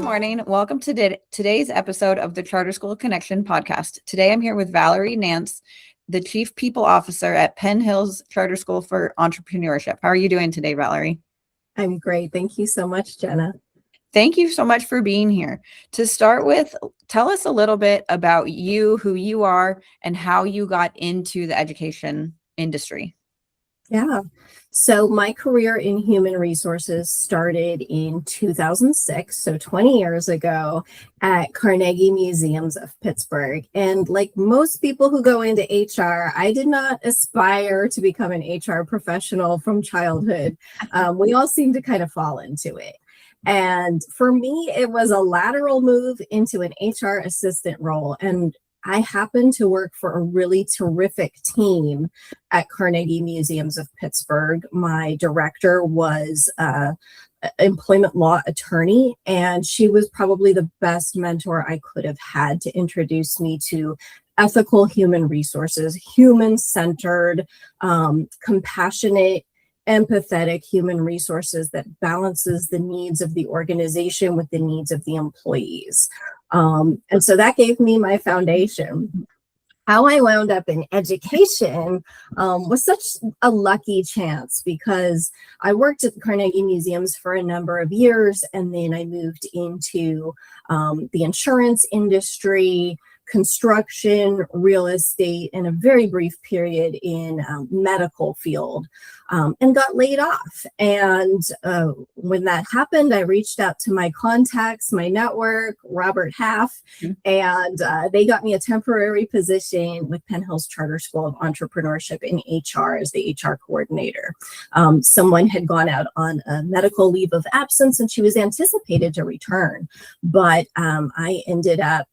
morning. Welcome to today's episode of the Charter School Connection podcast. Today I'm here with Valerie Nance, the Chief People Officer at Penn Hills Charter School for Entrepreneurship. How are you doing today, Valerie? I'm great. Thank you so much, Jenna. Thank you so much for being here. To start with, tell us a little bit about you, who you are, and how you got into the education industry. Yeah. So my career in human resources started in 2006, so 20 years ago, at Carnegie Museums of Pittsburgh. And like most people who go into HR, I did not aspire to become an HR professional from childhood. We all seem to kind of fall into it. And for me, it was a lateral move into an HR assistant role. And I happened to work for a really terrific team at Carnegie Museums of Pittsburgh. My director was an employment law attorney, and she was probably the best mentor I could have had to introduce me to ethical human resources, human-centered, compassionate, empathetic human resources that balances the needs of the organization with the needs of the employees. And so that gave me my foundation. How I wound up in education was such a lucky chance because I worked at the Carnegie Museums for a number of years, and then I moved into the insurance industry, construction, real estate, and a very brief period in medical field, and got laid off. And when that happened, I reached out to my contacts, my network, Robert Half, and they got me a temporary position with Penn Hills Charter School of Entrepreneurship in HR as the HR coordinator. Someone had gone out on a medical leave of absence, and she was anticipated to return, but I ended up,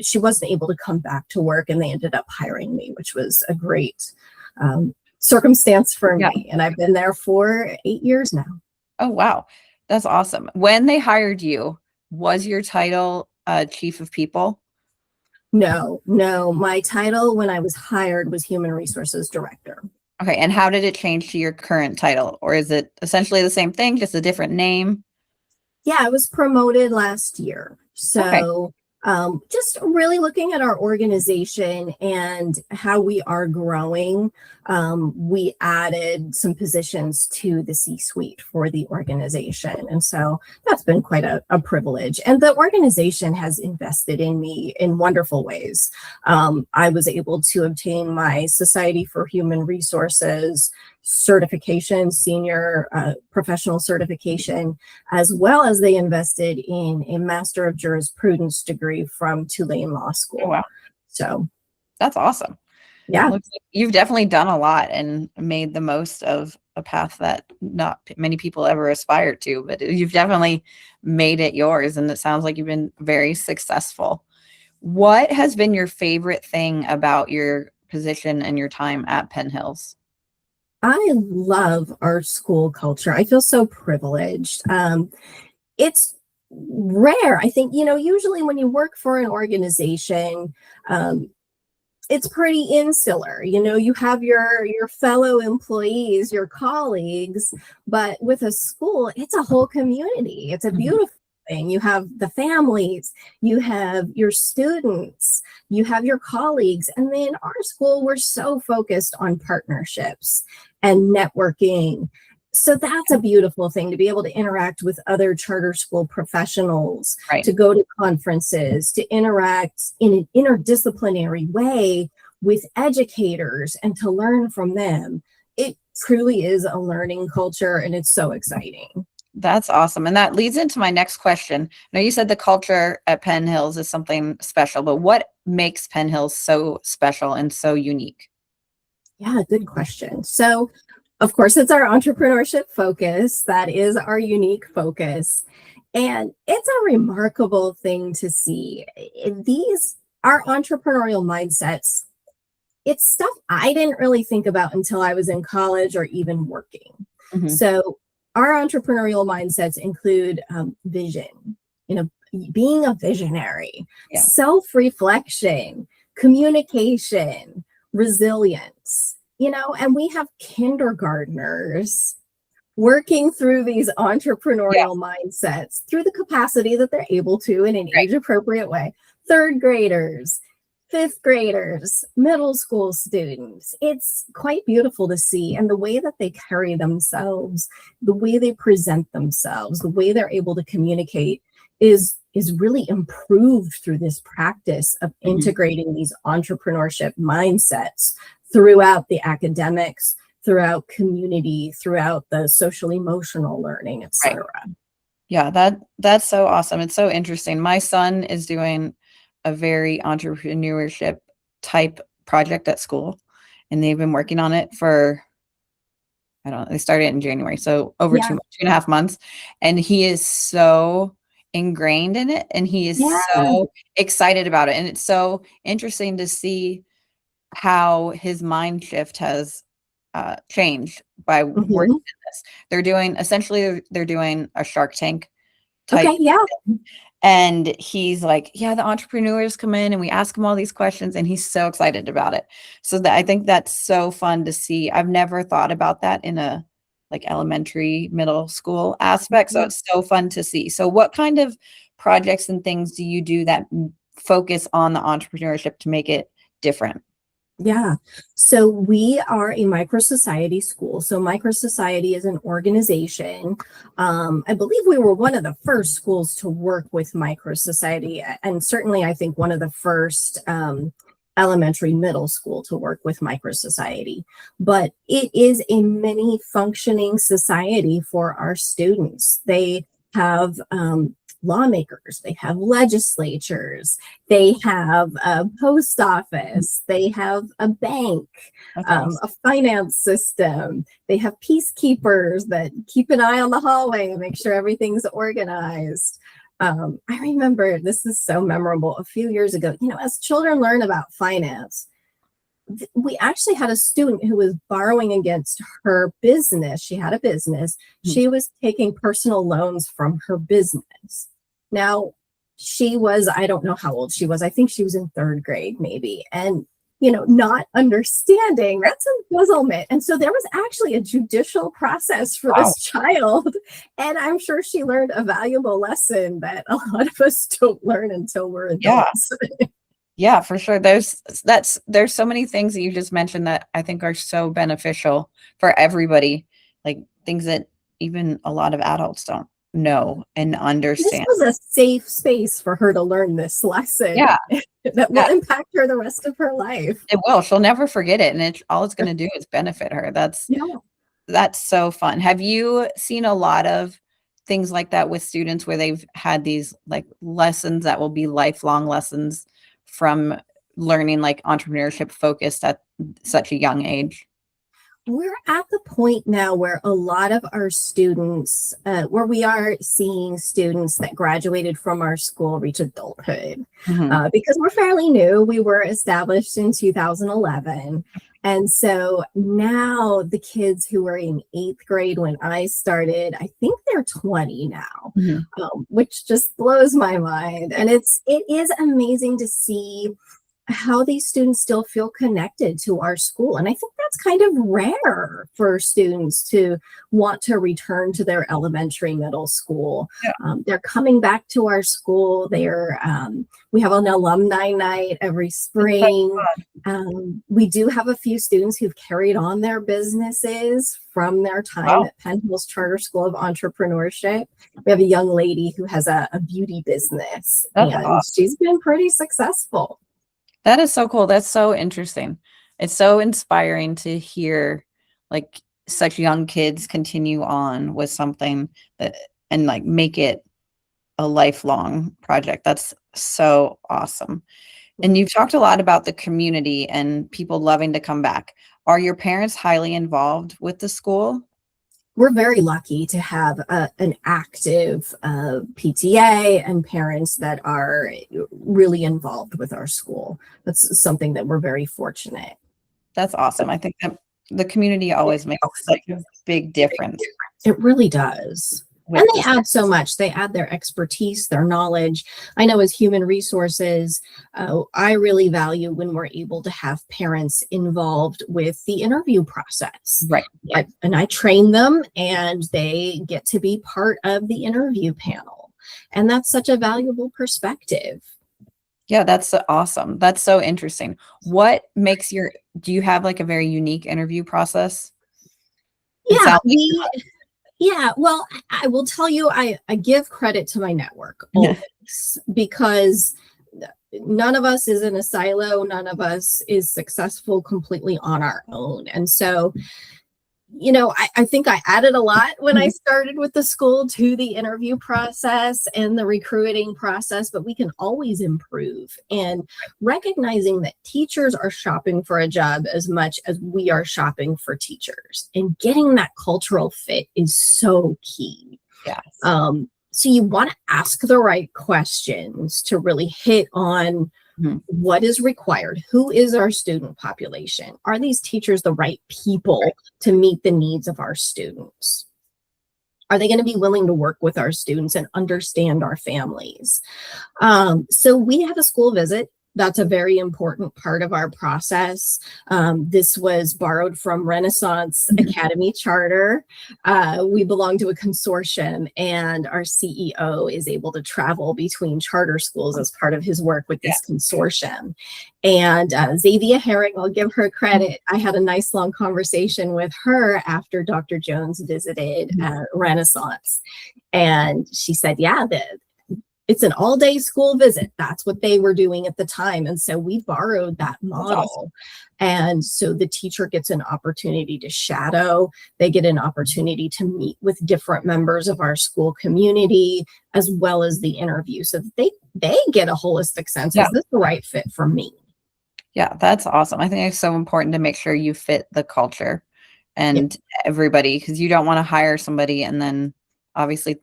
she wasn't able to come back to work, and they ended up hiring me, which was a great circumstance for me. And I've been there for 8 years now. Oh, wow. That's awesome. When they hired you, was your title Chief of People? No. My title when I was hired was Human Resources Director. Okay. And how did it change to your current title? Or is it essentially the same thing, just a different name? Yeah, I was promoted last year. So just really looking at our organization and how we are growing, we added some positions to the C-suite for the organization. And so that's been quite a privilege. And the organization has invested in me in wonderful ways. I was able to obtain my Society for Human Resources certification, senior professional certification, as well as they invested in a Master of Jurisprudence degree from Tulane Law School. Oh, wow. So that's awesome. Yeah. Looks like you've definitely done a lot and made the most of a path that not many people ever aspired to, but you've definitely made it yours. And it sounds like you've been very successful. What has been your favorite thing about your position and your time at Penn Hills? I love our school culture. I feel so privileged. It's rare. I think, usually when you work for an organization, it's pretty insular. You have your fellow employees, your colleagues, but with a school, it's a whole community. It's a beautiful thing. You have the families, you have your students, you have your colleagues. And then our school, we're so focused on partnerships and networking. So that's a beautiful thing, to be able to interact with other charter school professionals, to go to conferences, to interact in an interdisciplinary way with educators and to learn from them. It truly is a learning culture, and it's so exciting. That's awesome. And that leads into my next question. Now, you said the culture at Penn Hills is something special, but what makes Penn Hills so special and so unique? Yeah, good question. So, of course, it's our entrepreneurship focus. That is our unique focus. And it's a remarkable thing to see. Our entrepreneurial mindsets, it's stuff I didn't really think about until I was in college or even working. So our entrepreneurial mindsets include vision, being a visionary, self-reflection, communication, resilience, and we have kindergartners working through these Yeah. entrepreneurial mindsets through the capacity that they're able to in an age appropriate way. Third graders, fifth graders, middle school students. It's quite beautiful to see. And the way that they carry themselves, the way they present themselves, the way they're able to communicate is really improved through this practice of integrating these entrepreneurship mindsets throughout the academics, throughout community, throughout the social emotional learning, etc. Yeah, that's so awesome. It's so interesting. My son is doing a very entrepreneurship type project at school, and they've been working on it for, I don't know, they started in January, so over Yeah. 2.5 months, and he is so ingrained in it, and he is Yeah. so excited about it, and it's so interesting to see how his mind shift has changed by working in this. They're doing a Shark Tank type. Okay, yeah. And he's like, yeah, the entrepreneurs come in and we ask him all these questions, and he's so excited about it. So I think that's so fun to see. I've never thought about that in a like elementary, middle school aspect. So it's so fun to see. So what kind of projects and things do you do that focus on the entrepreneurship to make it different? Yeah. So we are a micro society school. So micro society is an organization. I believe we were one of the first schools to work with micro society, and certainly I think one of the first elementary middle school to work with micro society. But it is a many functioning society for our students. They have lawmakers, they have legislatures, they have a post office, they have a bank, a finance system, they have peacekeepers that keep an eye on the hallway and make sure everything's organized. I remember, this is so memorable, a few years ago, as children learn about finance, we actually had a student who was borrowing against her business. She had a business. She was taking personal loans from her business. Now, she was, I don't know how old she was. I think she was in third grade maybe. And, not understanding that's embezzlement. And so there was actually a judicial process for this child. And I'm sure she learned a valuable lesson that a lot of us don't learn until we're adults. Yeah, for sure. There's so many things that you just mentioned that I think are so beneficial for everybody, like things that even a lot of adults don't know and understand. This was a safe space for her to learn this lesson. Yeah. That will impact her the rest of her life. It will. She'll never forget it, and all it's going to do is benefit her. That's so fun. Have you seen a lot of things like that with students where they've had these like lessons that will be lifelong lessons from learning like entrepreneurship focused at such a young age? We're at the point now where a lot of our students, where we are seeing students that graduated from our school reach adulthood, because we're fairly new. We were established in 2011. And so now the kids who were in 8th grade when I started, I think they're 20 now, which just blows my mind. And it is amazing to see how these students still feel connected to our school. And I think that's kind of rare for students to want to return to their elementary, middle school. They're coming back to our school. We have an alumni night every spring. We do have a few students who've carried on their businesses from their time at Penn Hills Charter School of Entrepreneurship. We have a young lady who has a beauty business, and she's been pretty successful. That is so cool. That's so interesting. It's so inspiring to hear like such young kids continue on with something and like make it a lifelong project. That's so awesome. And you've talked a lot about the community and people loving to come back. Are your parents highly involved with the school? We're very lucky to have an active PTA and parents that are really involved with our school. That's something that we're very fortunate. That's awesome. I think that the community always makes such a big difference. It really does. And they add so much. They add their expertise, their knowledge. I know as human resources, I really value when we're able to have parents involved with the interview process. Right. And I train them, and they get to be part of the interview panel. And that's such a valuable perspective. Yeah, that's awesome. That's so interesting. What makes do you have like a very unique interview process? Yeah, well, I will tell you, I give credit to my network always, because none of us is in a silo. None of us is successful completely on our own. And so, I think I added a lot when I started with the school to the interview process and the recruiting process, but we can always improve. And recognizing that teachers are shopping for a job as much as we are shopping for teachers, and getting that cultural fit is so key. Yes. So you want to ask the right questions to really hit on what is required. Who is our student population? Are these teachers the right people to meet the needs of our students? Are they going to be willing to work with our students and understand our families? So we have a school visit. That's a very important part of our process. This was borrowed from Renaissance Academy Charter. We belong to a consortium, and our CEO is able to travel between charter schools as part of his work with this consortium. And Xavier Herring, I'll give her credit. I had a nice long conversation with her after Dr. Jones visited Renaissance. And she said, it's an all-day school visit. That's what they were doing at the time. And so we borrowed that model. Awesome. And so the teacher gets an opportunity to shadow. They get an opportunity to meet with different members of our school community, as well as the interview. So that they get a holistic sense. Is this the right fit for me? Yeah, that's awesome. I think it's so important to make sure you fit the culture and everybody, because you don't want to hire somebody and then obviously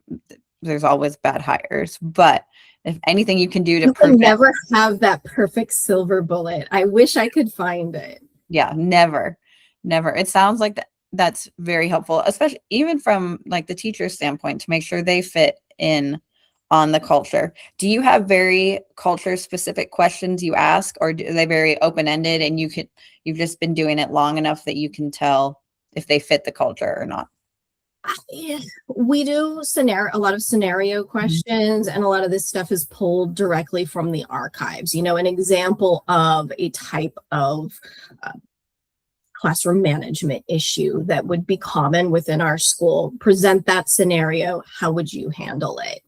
there's always bad hires, but if anything you can do to prevent, never have that perfect silver bullet. I wish I could find it. Yeah, never. It sounds like that's very helpful, especially even from like the teacher standpoint, to make sure they fit in on the culture. Do you have very culture specific questions you ask, or are they very open-ended and you've just been doing it long enough that you can tell if they fit the culture or not? We do a lot of scenario questions, and a lot of this stuff is pulled directly from the archives. An example of a type of classroom management issue that would be common within our school. Present that scenario. How would you handle it?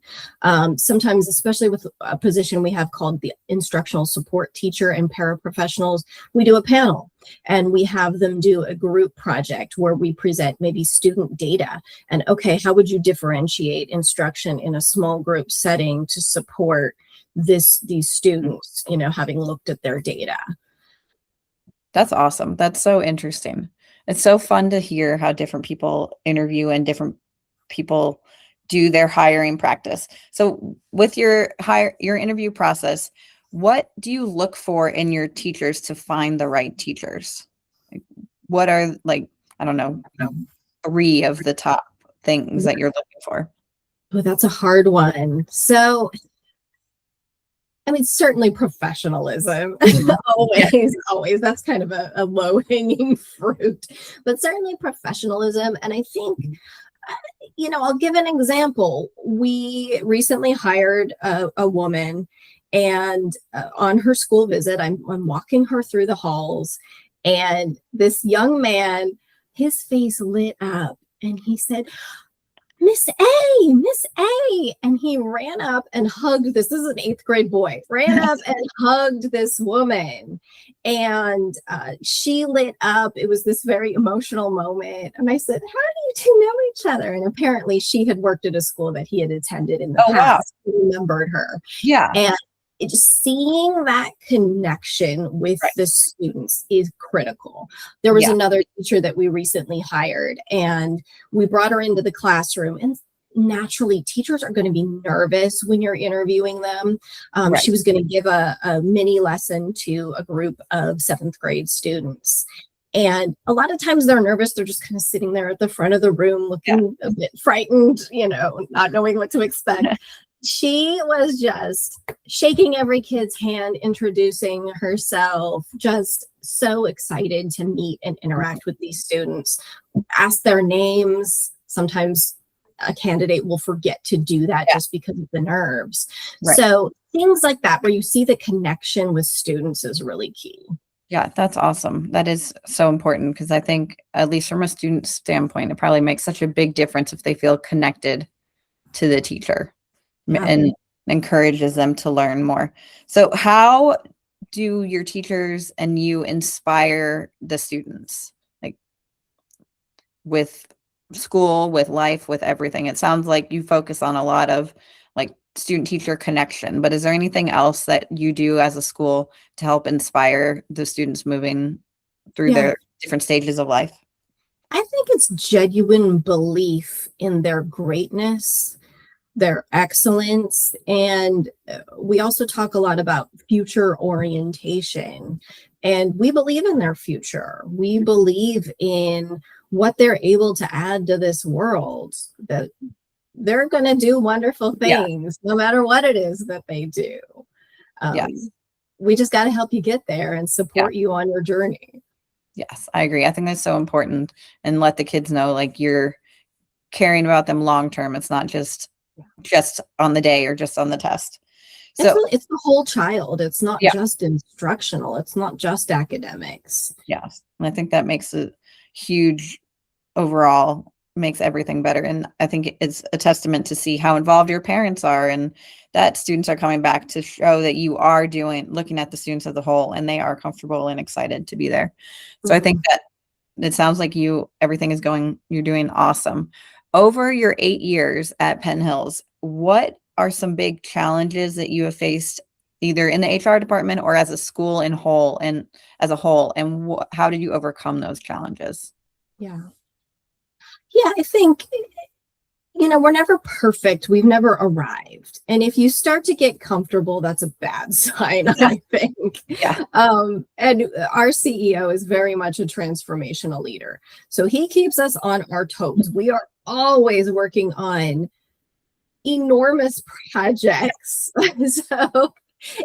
Sometimes, especially with a position we have called the instructional support teacher and paraprofessionals, we do a panel and we have them do a group project where we present maybe student data and, okay, how would you differentiate instruction in a small group setting to support these students, having looked at their data. That's awesome. That's so interesting. It's so fun to hear how different people interview and different people do their hiring practice. So with your interview process, what do you look for in your teachers to find the right teachers? What are, I don't know, 3 of the top things that you're looking for? Oh, that's a hard one. So certainly professionalism. always. That's kind of a low-hanging fruit, but certainly professionalism. And I think, I'll give an example. We recently hired a woman, and on her school visit, I'm walking her through the halls, and this young man, his face lit up, and he said, Miss A. And he ran up and hugged this is an 8th grade boy, ran up and hugged this woman. And she lit up. It was this very emotional moment. And I said, how do you 2 know each other? And apparently she had worked at a school that he had attended in the past. Wow. He remembered her. Yeah. And just seeing that connection with the students is critical. There was another teacher that we recently hired, and we brought her into the classroom, and naturally teachers are going to be nervous when you're interviewing them. She was going to give a mini lesson to a group of 7th grade students. And a lot of times they're nervous. They're just kind of sitting there at the front of the room looking a bit frightened, not knowing what to expect. She was just shaking every kid's hand, introducing herself, just so excited to meet and interact with these students, ask their names. Sometimes a candidate will forget to do that just because of the nerves. Right. So things like that, where you see the connection with students, is really key. Yeah, that's awesome. That is so important, because I think, at least from a student standpoint, it probably makes such a big difference if they feel connected to the teacher and encourages them to learn more. So how do your teachers and you inspire the students, like with school, with life, with everything? It sounds like you focus on a lot of like student teacher connection, but is there anything else that you do as a school to help inspire the students moving through their different stages of life? I think it's genuine belief in their greatness, their excellence. And we also talk a lot about future orientation. And we believe in their future. We believe in what they're able to add to this world, that they're going to do wonderful things no matter what it is that they do. We just got to help you get there and support you on your journey. Yes, I agree. I think that's so important, and let the kids know like you're caring about them long term. It's not just on the day or just on the test. So it's the whole child. It's not just instructional. It's not just academics. Yes. And I think that makes a huge overall, makes everything better. And I think it's a testament to see how involved your parents are, and that students are coming back to show that you are looking at the students as a whole, and they are comfortable and excited to be there. So I think that it sounds like you're doing awesome. Over your 8 years at Penn Hills, what are some big challenges that you have faced either in the HR department or as a school as a whole, and how did you overcome those challenges? I think, we're never perfect. We've never arrived. And if you start to get comfortable, that's a bad sign, I think. And our CEO is very much a transformational leader. So he keeps us on our toes. We are always working on enormous projects. So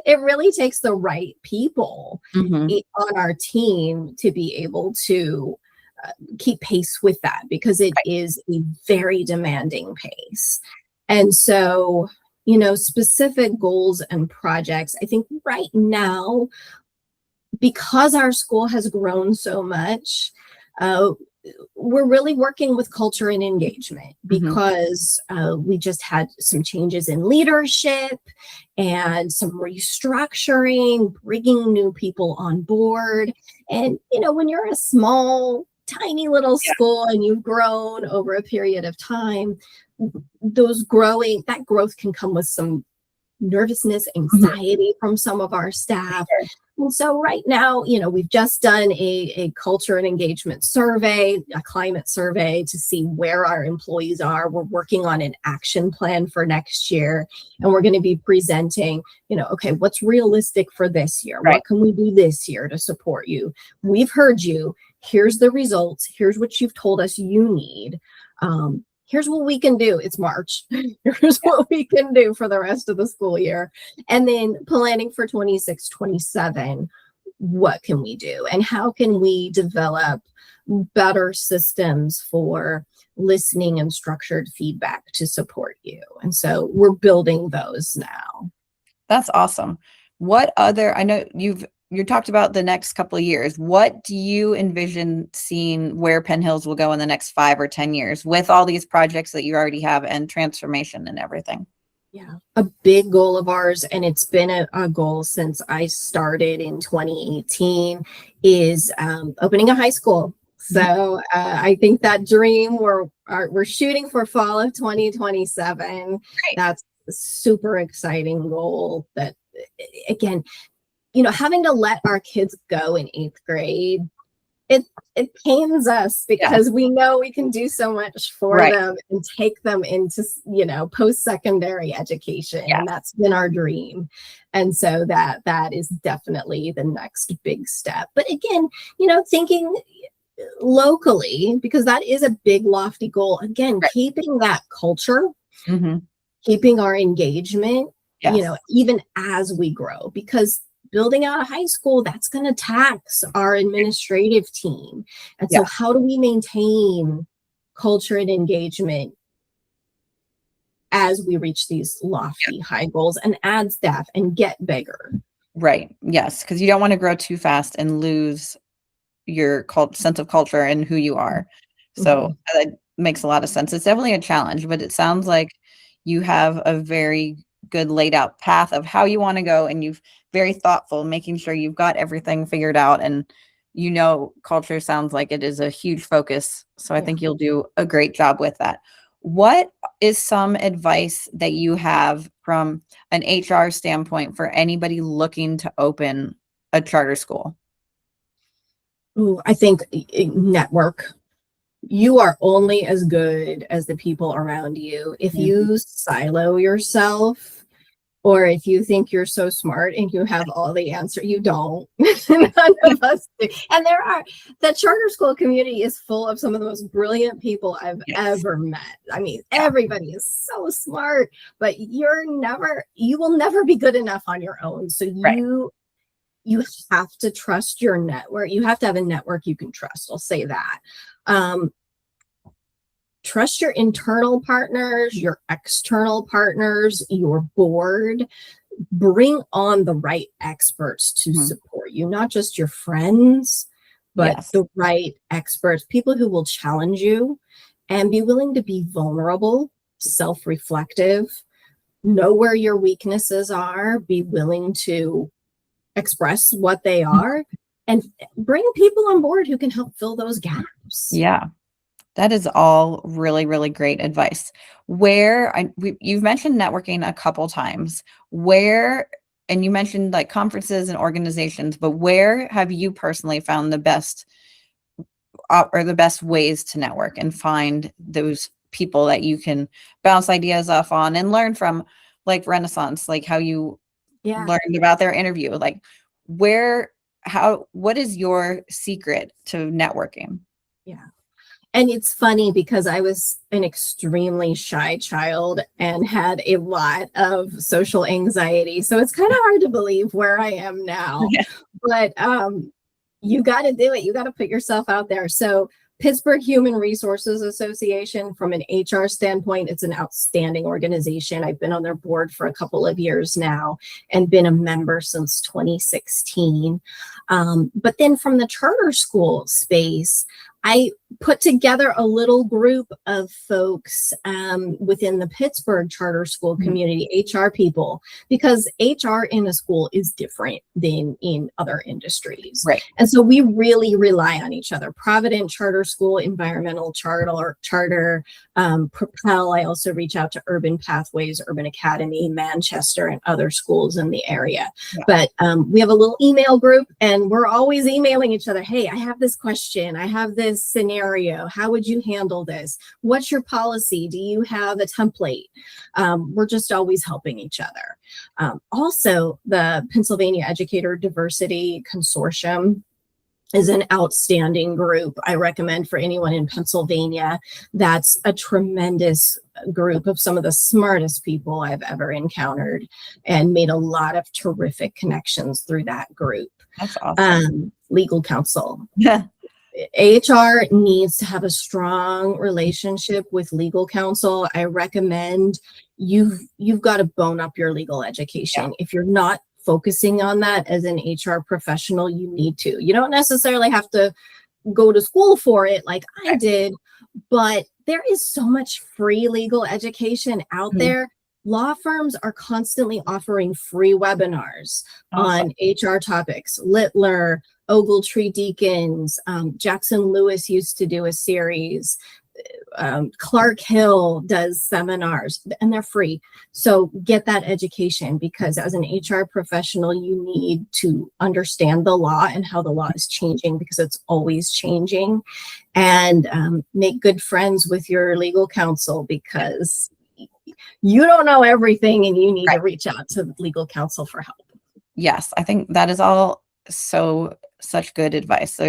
it really takes the right people on our team to be able to keep pace with that, because it is a very demanding pace. And so, specific goals and projects, I think right now, because our school has grown so much, we're really working with culture and engagement, because we just had some changes in leadership and some restructuring, bringing new people on board. And, when you're a small, tiny little school and you've grown over a period of time, that growth can come with some nervousness, anxiety from some of our staff. And so right now, we've just done a culture and engagement survey, a climate survey, to see where our employees are. We're working on an action plan for next year, and we're going to be presenting, okay, what's realistic for this year? What can we do this year to support you? We've heard you. Here's the results. Here's what you've told us you need. Here's what we can do. It's March. Here's what we can do for the rest of the school year. And then planning for 26, 27, what can we do? And how can we develop better systems for listening and structured feedback to support you? And so we're building those now. That's awesome. I know you talked about the next couple of years. What do you envision seeing where Penn Hills will go in the next 5 or 10 years with all these projects that you already have and transformation and everything? A big goal of ours, and it's been a goal since I started in 2018, is opening a high school. So I think that dream, we're shooting for fall of 2027. Great. That's a super exciting goal. That, again, having to let our kids go in 8th grade it pains us because we know we can do so much for them and take them into, post-secondary education. And that's been our dream. And so that is definitely the next big step. But again, thinking locally, because that is a big lofty goal. Again, keeping that culture, keeping our engagement, even as we grow, because building out a high school, that's going to tax our administrative team. And so how do we maintain culture and engagement as we reach these lofty high goals and add staff and get bigger? Right. Yes. Because you don't want to grow too fast and lose your sense of culture and who you are. So that makes a lot of sense. It's definitely a challenge, but it sounds like you have a very good laid out path of how you want to go, and you've very thoughtful, making sure you've got everything figured out. And culture sounds like it is a huge focus. So I think you'll do a great job with that. What is some advice that you have from an HR standpoint for anybody looking to open a charter school? Ooh, I think network. You are only as good as the people around you. If you silo yourself, or if you think you're so smart and you have all the answer, you don't. None of us do. And the charter school community is full of some of the most brilliant people I've ever met. I mean, everybody is so smart, but you will never be good enough on your own. So you have to trust your network. You have to have a network you can trust. I'll say that. Trust your internal partners, your external partners, your board. Bring on the right experts to support you, not just your friends, but the right experts, people who will challenge you, and be willing to be vulnerable, self-reflective, know where your weaknesses are, be willing to express what they are, and bring people on board who can help fill those gaps. Yeah. That is all really, really great advice. You've mentioned networking a couple times. And you mentioned like conferences and organizations, but where have you personally found the best ways to network and find those people that you can bounce ideas off on and learn from, like Renaissance, like how you learned about their interview? Like what is your secret to networking? Yeah. And it's funny because I was an extremely shy child and had a lot of social anxiety. So it's kind of hard to believe where I am now. But you got to do it. You got to put yourself out there. So Pittsburgh Human Resources Association, from an HR standpoint, it's an outstanding organization. I've been on their board for a couple of years now and been a member since 2016. But then from the charter school space, I put together a little group of folks within the Pittsburgh charter school community, HR people, because HR in a school is different than in other industries. Right. And so we really rely on each other. Provident Charter School, Environmental Charter, Propel. I also reach out to Urban Pathways, Urban Academy, Manchester, and other schools in the area. But we have a little email group, and we're always emailing each other. Hey, I have this question. I have this scenario. How would you handle this? What's your policy? Do you have a template? We're just always helping each other. Also, the Pennsylvania Educator Diversity Consortium is an outstanding group. I recommend for anyone in Pennsylvania. That's a tremendous group of some of the smartest people I've ever encountered, and made a lot of terrific connections through that group. That's awesome. Legal counsel. HR needs to have a strong relationship with legal counsel. I recommend you've got to bone up your legal education. If you're not focusing on that as an HR professional, you need to. You don't necessarily have to go to school for it like I did, but there is so much free legal education out there. Law firms are constantly offering free webinars on HR topics. Littler, Ogletree Deakins, Jackson Lewis used to do a series. Clark Hill does seminars and they're free. So get that education, because as an HR professional, you need to understand the law and how the law is changing, because it's always changing. And make good friends with your legal counsel, because you don't know everything and you need to reach out to legal counsel for help. Yes, I think that is all such good advice.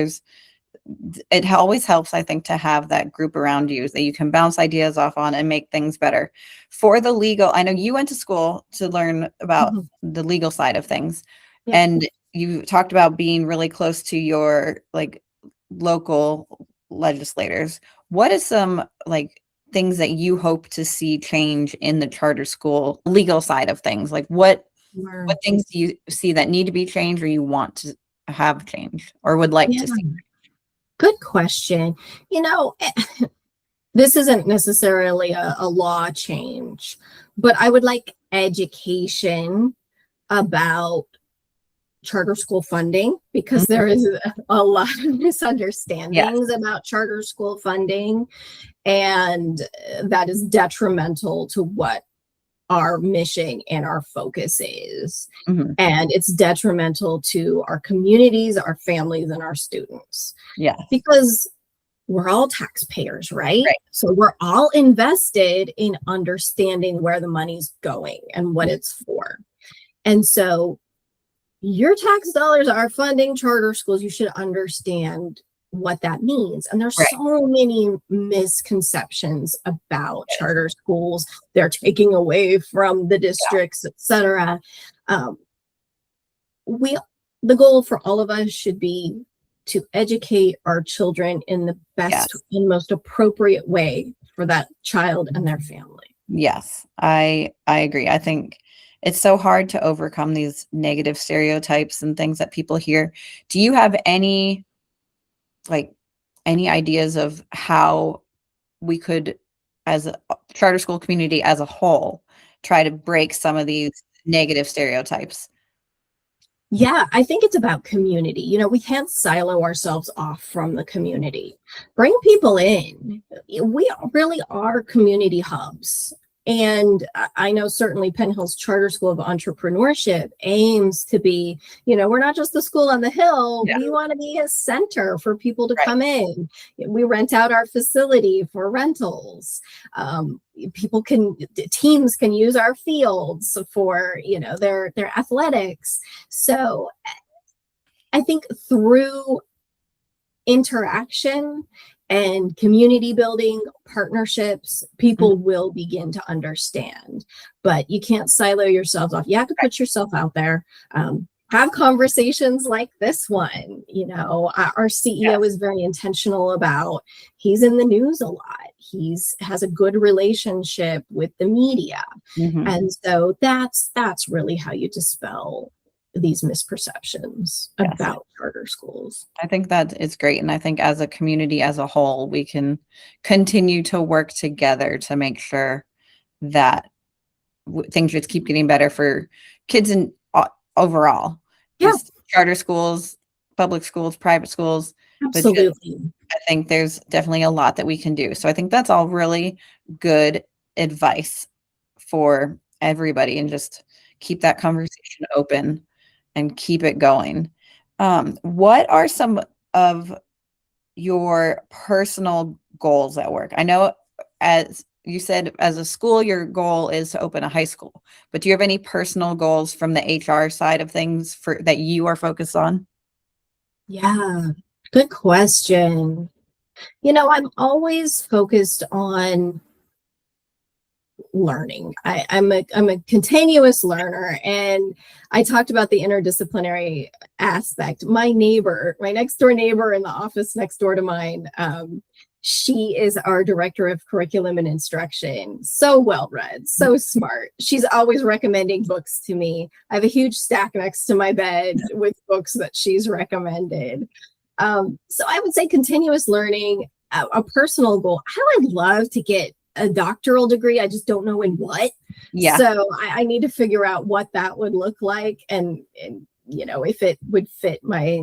It always helps, I think, to have that group around you that you can bounce ideas off on and make things better. For the legal, I know you went to school to learn about the legal side of things, and you talked about being really close to your like local legislators. What is some like things that you hope to see change in the charter school legal side of things? Like what things do you see that need to be changed, or you want to have changed, or would like to see? Good question. This isn't necessarily a law change, but I would like education about charter school funding, because there is a lot of misunderstandings about charter school funding, and that is detrimental to what our mission and our focus is. And it's detrimental to our communities, our families, and our students. Because we're all taxpayers, right? So we're all invested in understanding where the money's going and what it's for. And so your tax dollars are funding charter schools. You should understand what that means. And there's so many misconceptions about charter schools. They're taking away from the districts, etc. The goal for all of us should be to educate our children in the best and most appropriate way for that child and their family. Yes, I agree. I think it's so hard to overcome these negative stereotypes and things that people hear. Do you have any ideas of how we could, as a charter school community as a whole, try to break some of these negative stereotypes? Yeah, I think it's about community. We can't silo ourselves off from the community. Bring people in. We really are community hubs. And I know certainly Penn Hills Charter School of Entrepreneurship aims to be, we're not just the school on the hill. We want to be a center for people to come in. We rent out our facility for rentals. Teams can use our fields for, their athletics. So I think through interaction and community building, partnerships, people will begin to understand. But you can't silo yourselves off. You have to put yourself out there. Have conversations like this one. Our CEO is very intentional about, he's in the news a lot. Has a good relationship with the media. And so that's really how you dispel these misperceptions about charter schools. I think that it's great. And I think as a community as a whole, we can continue to work together to make sure that things just keep getting better for kids and overall. Just charter schools, public schools, private schools. Absolutely. I think there's definitely a lot that we can do. So I think that's all really good advice for everybody, and just keep that conversation open and keep it going. What are some of your personal goals at work? I know, as you said, as a school, your goal is to open a high school, but do you have any personal goals from the HR side of things that you are focused on? Yeah, good question. I'm always focused on learning. I'm a continuous learner, and I talked about the interdisciplinary aspect. My next door neighbor in the office next door to mine, she is our director of curriculum and instruction. So well read, so smart. She's always recommending books to me. I have a huge stack next to my bed with books that she's recommended. So I would say continuous learning. A personal goal, I would love to get a doctoral degree. I just don't know in what. So I need to figure out what that would look like, and if it would fit my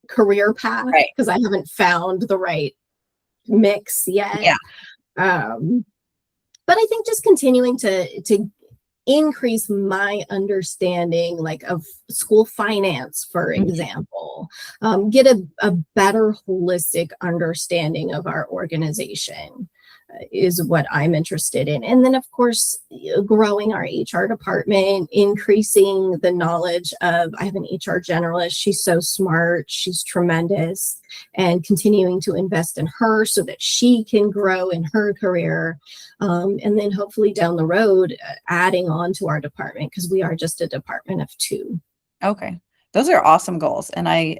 career path, because I haven't found the right mix yet. Yeah. But I think just continuing to increase my understanding, like, of school finance, for example, get a better holistic understanding of our organization is what I'm interested in. And then, of course, growing our HR department, increasing the knowledge of, I have an HR generalist. She's so smart. She's tremendous. And continuing to invest in her so that she can grow in her career. And then hopefully down the road, adding on to our department, because we are just a department of 2. Okay. Those are awesome goals. And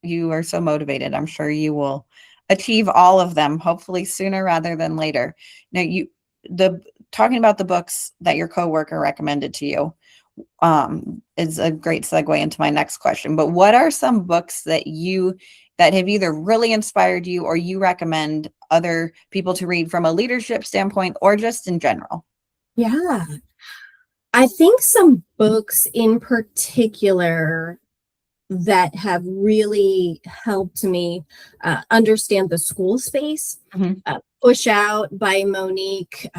you are so motivated. I'm sure you will achieve all of them, hopefully sooner rather than later. Now, talking about the books that your coworker recommended to you is a great segue into my next question. But what are some books that have either really inspired you or you recommend other people to read from a leadership standpoint or just in general? Yeah. I think some books in particular that have really helped me understand the school space. Push Out by Monique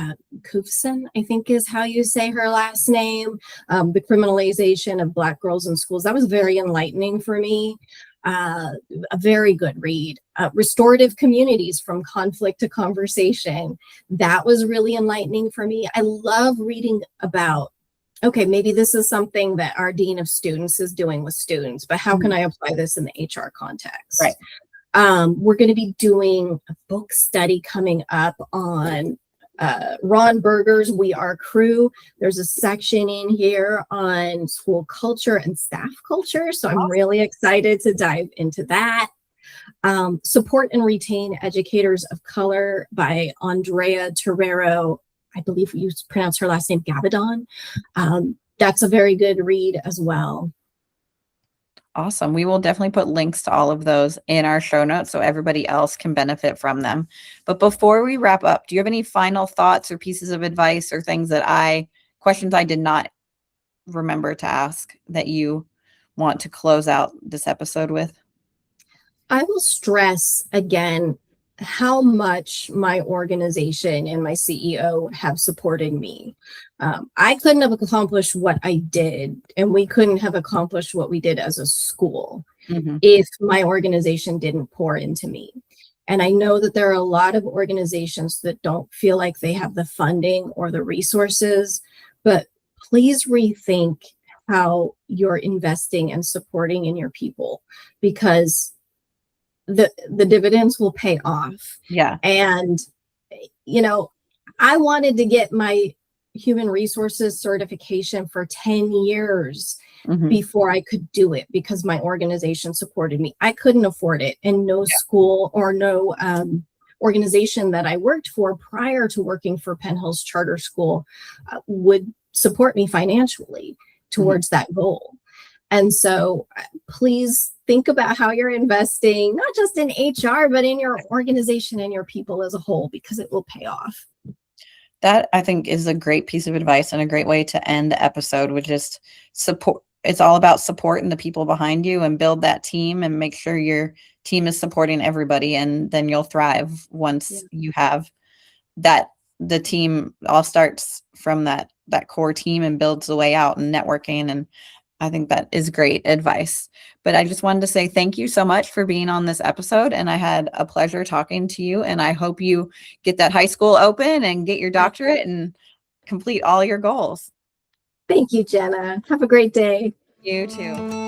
Kufson, I think is how you say her last name. The criminalization of Black girls in schools. That was very enlightening for me. A very good read. Restorative Communities, From Conflict to Conversation. That was really enlightening for me. I love reading about, okay, maybe this is something that our dean of students is doing with students, but how can I apply this in the HR context? Right. We're going to be doing a book study coming up on Ron Berger's We Are Crew. There's a section in here on school culture and staff culture. So I'm really excited to dive into that. Support and Retain Educators of Color by Andrea Terrero. I believe you pronounce her last name Gabadon. That's a very good read as well. Awesome. We will definitely put links to all of those in our show notes so everybody else can benefit from them. But before we wrap up, do you have any final thoughts or pieces of advice or questions I did not remember to ask that you want to close out this episode with? I will stress again how much my organization and my CEO have supported me. I couldn't have accomplished what I did, and we couldn't have accomplished what we did as a school if my organization didn't pour into me. And I know that there are a lot of organizations that don't feel like they have the funding or the resources, but please rethink how you're investing and supporting in your people, because the dividends will pay off. Yeah. And, I wanted to get my human resources certification for 10 years before I could do it, because my organization supported me. I couldn't afford it, and no school or no organization that I worked for prior to working for Penn Hills Charter School would support me financially towards that goal. And so please think about how you're investing, not just in HR, but in your organization and your people as a whole, because it will pay off. That, I think, is a great piece of advice and a great way to end the episode with just support. It's all about supporting the people behind you and build that team and make sure your team is supporting everybody. And then you'll thrive once you have that. The team all starts from that core team and builds the way out and networking. And I think that is great advice. But I just wanted to say thank you so much for being on this episode. And I had a pleasure talking to you. And I hope you get that high school open and get your doctorate and complete all your goals. Thank you, Jenna. Have a great day. You too.